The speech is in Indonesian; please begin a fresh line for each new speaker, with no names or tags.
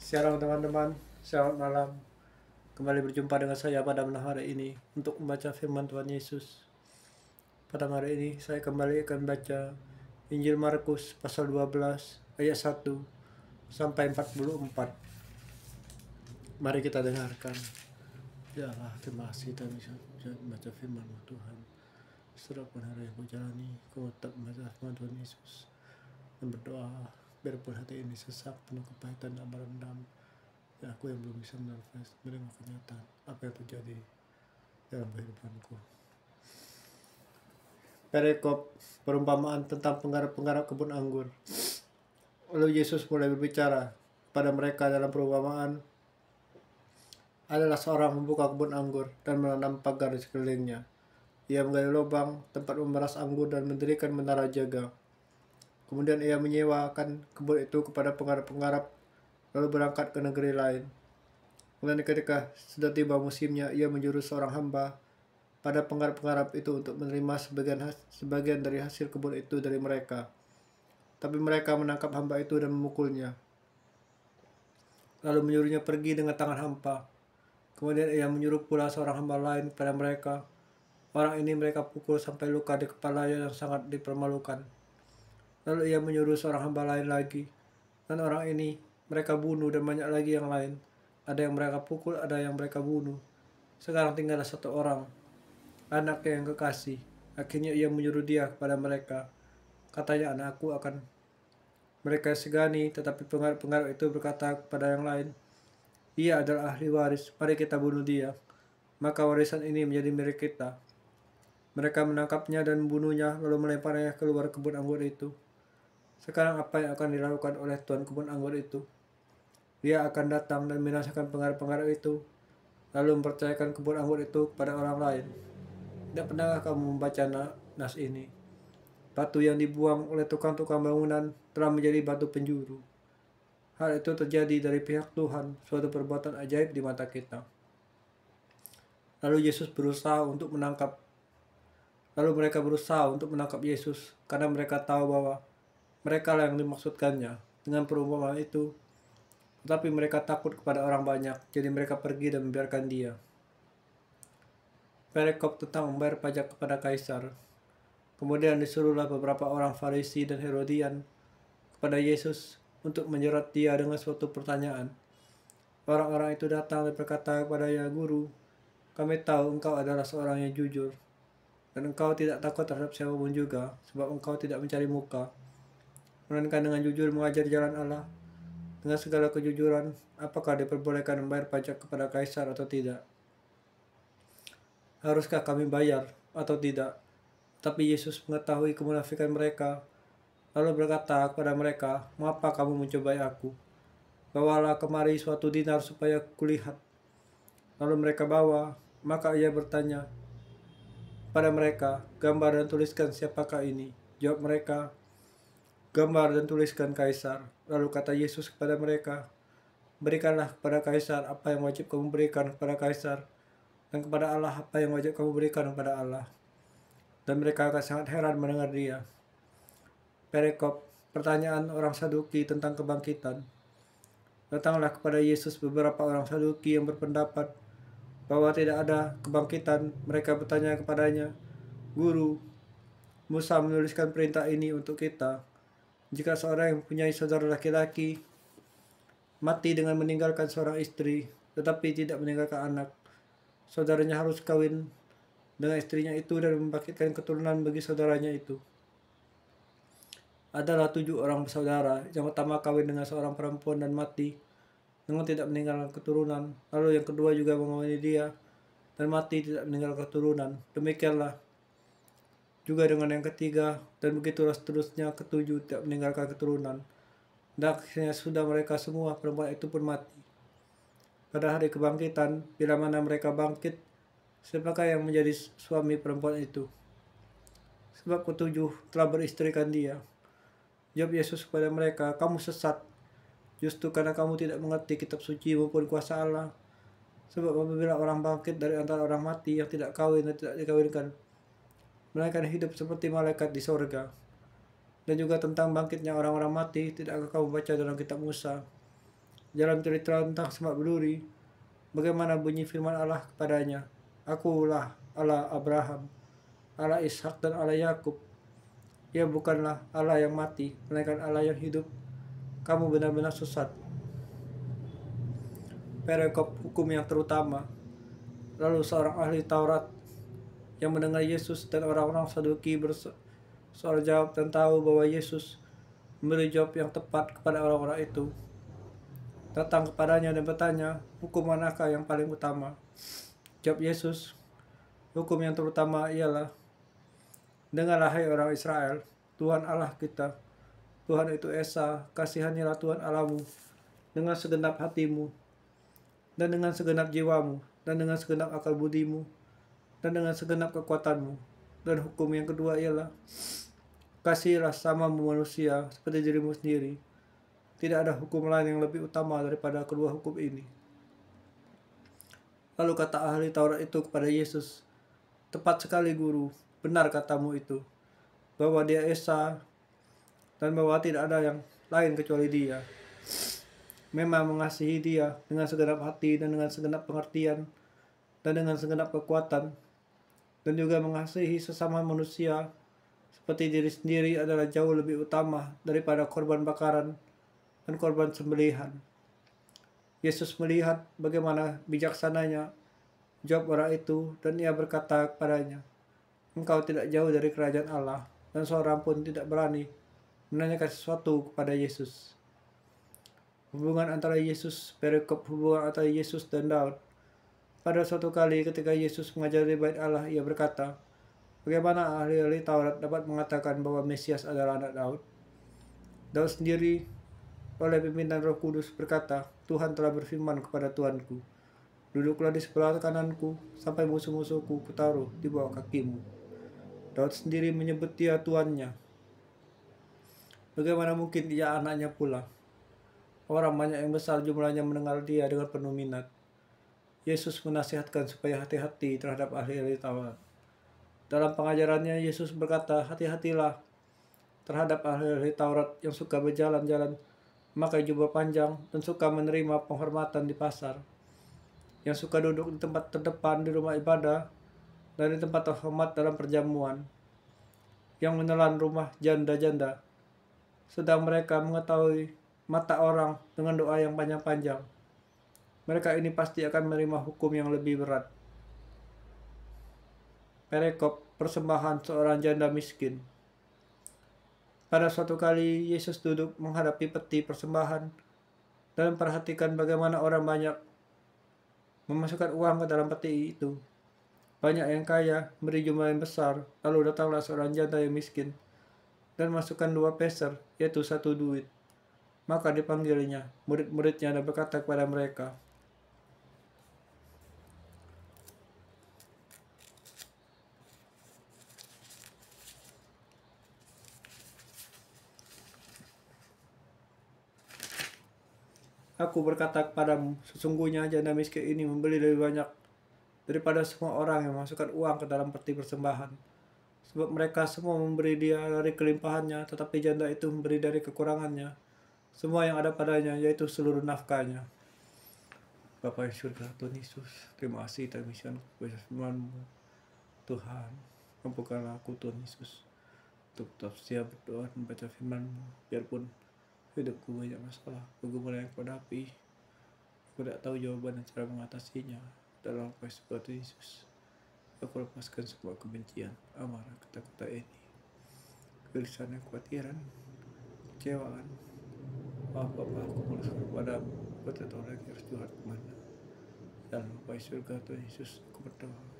Shalom teman-teman, selamat malam. Kembali berjumpa dengan saya pada malam hari ini untuk membaca firman Tuhan Yesus. Pada hari ini saya kembali akan baca Injil Markus pasal 12 ayat 1 sampai 44. Mari kita dengarkan. Ya Allah, terima kasih kita bisa membaca firman Tuhan. Setiap hari yang kujalani, ku tetap membaca firman Tuhan Yesus dan berdoa biarpun hati ini sesak, penuh kepahitan dan merendam. Ya, aku yang belum bisa menerima kenyataan apa yang terjadi dalam kehidupanku. Perikop perumpamaan tentang penggarap-penggarap kebun anggur. Lalu Yesus mulai berbicara pada mereka dalam perumpamaan. Adalah seorang membuka kebun anggur dan menanam pagar di sekelilingnya. Ia menggali lubang tempat memeras anggur dan mendirikan menara jaga. Kemudian ia menyewakan kebun itu kepada penggarap-penggarap lalu berangkat ke negeri lain. Kemudian ketika sudah tiba musimnya, ia menyuruh seorang hamba pada penggarap-penggarap itu untuk menerima sebagian dari hasil kebun itu dari mereka. Tapi mereka menangkap hamba itu dan memukulnya, lalu menyuruhnya pergi dengan tangan hampa. Kemudian ia menyuruh pula seorang hamba lain kepada mereka. Orang ini mereka pukul sampai luka di kepalanya yang sangat dipermalukan. Lalu ia menyuruh seorang hamba lain lagi, dan orang ini mereka bunuh, dan banyak lagi yang lain. Ada yang mereka pukul, ada yang mereka bunuh. Sekarang tinggallah satu orang, anaknya yang kekasih. Akhirnya ia menyuruh dia kepada mereka. Katanya, anakku akan mereka segani. Tetapi penggarap itu berkata kepada yang lain, ia adalah ahli waris, mari kita bunuh dia, maka warisan ini menjadi milik kita. Mereka menangkapnya dan membunuhnya, lalu melemparnya keluar kebun anggur itu. Sekarang apa yang akan dilakukan oleh tuan kebun anggur itu? Dia akan datang dan membinasakan penggarap-penggarap itu, lalu mempercayakan kebun anggur itu kepada orang lain. Tidak pernahkah kamu membaca nas ini? Batu yang dibuang oleh tukang-tukang bangunan telah menjadi batu penjuru. Hal itu terjadi dari pihak Tuhan, suatu perbuatan ajaib di mata kita. Lalu mereka berusaha untuk menangkap Yesus, karena mereka tahu bahwa mereka lah yang dimaksudkannya dengan perumpamaan itu. Tetapi mereka takut kepada orang banyak, jadi mereka pergi dan membiarkan dia. Perikop tentang membayar pajak kepada kaisar. Kemudian disuruhlah beberapa orang Farisi dan Herodian kepada Yesus untuk menjerat dia dengan suatu pertanyaan. Orang-orang itu datang dan berkata kepadanya, Guru, kami tahu engkau adalah seorang yang jujur, dan engkau tidak takut terhadap siapapun juga, sebab engkau tidak mencari muka, melainkan dengan jujur mengajar jalan Allah. Dengan segala kejujuran, apakah diperbolehkan membayar pajak kepada kaisar atau tidak? Haruskah kami bayar atau tidak? Tapi Yesus mengetahui kemunafikan mereka, lalu berkata kepada mereka, mengapa kamu mencobai aku? Bawalah kemari suatu dinar supaya kulihat. Lalu mereka bawa, maka ia bertanya pada mereka, gambar dan tuliskan siapakah ini? Jawab mereka, gambar dan tuliskan kaisar. Lalu kata Yesus kepada mereka, berikanlah kepada kaisar apa yang wajib kamu berikan kepada kaisar, dan kepada Allah apa yang wajib kamu berikan kepada Allah. Dan mereka akan sangat heran mendengar dia. Perikop pertanyaan orang Saduki tentang kebangkitan. Datanglah kepada Yesus beberapa orang Saduki yang berpendapat bahwa tidak ada kebangkitan. Mereka bertanya kepadanya, Guru, Musa menuliskan perintah ini untuk kita. Jika seorang yang mempunyai saudara laki-laki mati dengan meninggalkan seorang istri, tetapi tidak meninggalkan anak, saudaranya harus kawin dengan istrinya itu dan membangkitkan keturunan bagi saudaranya itu. Adalah 7 orang bersaudara. Yang pertama kawin dengan seorang perempuan dan mati dengan tidak meninggalkan keturunan. Lalu yang kedua juga mengawini dia dan mati tidak meninggalkan keturunan. Demikianlah juga dengan yang ketiga, dan begitulah seterusnya, ketujuh tidak meninggalkan keturunan. Dan akhirnya sudah mereka semua, perempuan itu pun mati. Pada hari kebangkitan, bila mana mereka bangkit, siapakah yang menjadi suami perempuan itu? Sebab ketujuh telah beristrikan dia. Jawab Yesus kepada mereka, kamu sesat, justru karena kamu tidak mengerti kitab suci maupun kuasa Allah. Sebab apabila orang bangkit dari antara orang mati yang tidak kawin dan tidak dikawinkan, melainkan hidup seperti malaikat di sorga. Dan juga tentang bangkitnya orang-orang mati, tidakkah kamu baca dalam kitab Musa Dalam cerita tentang semak berduri, bagaimana bunyi firman Allah kepadanya, "Akulah Allah Abraham, Allah Ishak dan Allah Yakub." Ia bukanlah Allah yang mati, melainkan Allah yang hidup. Kamu benar-benar sesat. Perikop hukum yang terutama. Lalu seorang ahli Taurat yang mendengar Yesus dan orang-orang Saduki bersoal jawab dan tahu bahwa Yesus memberi jawab yang tepat kepada orang-orang itu, datang kepadanya dan bertanya, hukum manakah yang paling utama? Jawab Yesus, hukum yang terutama ialah, dengarlah hai orang Israel, Tuhan Allah kita, Tuhan itu Esa, kasihanilah Tuhan Allahmu dengan segenap hatimu, dan dengan segenap jiwamu, dan dengan segenap akal budimu, dan dengan segenap kekuatanmu. Dan hukum yang kedua ialah, kasihilah samamu manusia seperti dirimu sendiri. Tidak ada hukum lain yang lebih utama daripada kedua hukum ini. Lalu kata ahli Taurat itu kepada Yesus, tepat sekali guru, benar katamu itu, bahwa dia Esa, dan bahwa tidak ada yang lain kecuali dia. Memang mengasihi dia dengan segenap hati dan dengan segenap pengertian dan dengan segenap kekuatan, dan juga mengasihi sesama manusia seperti diri sendiri adalah jauh lebih utama daripada korban bakaran dan korban sembelihan. Yesus melihat bagaimana bijaksananya jawab orang itu, dan ia berkata kepadanya, engkau tidak jauh dari kerajaan Allah. Dan seorang pun tidak berani menanyakan sesuatu kepada Yesus. Hubungan antara Yesus, perikop hubungan antara Yesus dan Daud. Pada suatu kali ketika Yesus mengajar di bait Allah, ia berkata, bagaimana ahli-ahli Taurat dapat mengatakan bahwa Mesias adalah anak Daud? Daud sendiri oleh pimpinan Roh Kudus berkata, Tuhan telah berfirman kepada Tuanku, duduklah di sebelah kananku sampai musuh-musuhku kutaruh di bawah kakimu. Daud sendiri menyebut dia tuannya. Bagaimana mungkin dia anaknya pula? Orang banyak yang besar jumlahnya mendengar dia dengan penuh minat. Yesus menasihatkan supaya hati-hati terhadap ahli-ahli Taurat. Dalam pengajarannya, Yesus berkata, hati-hatilah terhadap ahli-ahli Taurat yang suka berjalan-jalan, memakai jubah panjang, dan suka menerima penghormatan di pasar, yang suka duduk di tempat terdepan di rumah ibadah, dan di tempat terhormat dalam perjamuan, yang menelan rumah janda-janda, sedang mereka mengetahui mata orang dengan doa yang panjang-panjang. Mereka ini pasti akan menerima hukum yang lebih berat. Perikop persembahan seorang janda miskin. Pada suatu kali Yesus duduk menghadapi peti persembahan dan memperhatikan bagaimana orang banyak memasukkan uang ke dalam peti itu. Banyak yang kaya beri jumlah yang besar, lalu datanglah seorang janda yang miskin dan masukkan 2 peser, yaitu 1 duit. Maka dipanggilnya murid-muridnya dan berkata kepada mereka, aku berkata kepadamu, sesungguhnya janda miskin ini membeli lebih banyak daripada semua orang yang memasukkan uang ke dalam peti persembahan. Sebab mereka semua memberi dia dari kelimpahannya, tetapi janda itu memberi dari kekurangannya, semua yang ada padanya, yaitu seluruh nafkahnya. Bapa yang surga, Tuhan Yesus, terima kasih atas misian firman-Mu. Tuhan, mampukanlah aku Tuhan Yesus untuk tetap siap berdoa dan membaca firman-Mu, biarpun hidupku banyak masalah, aku mulai menghadapi, aku tidak tahu jawaban dan cara mengatasinya. Dalam Tuhan Yesus, aku lepaskan semua kebencian, amarah, ketakutan ini, kegelisahan, kekhawatiran, kecewaan. Bapa, aku merasa kepadamu, aku tidak tahu lagi harus curhat kemana. Dalam Bapa surga Tuhan Yesus, aku berdoa.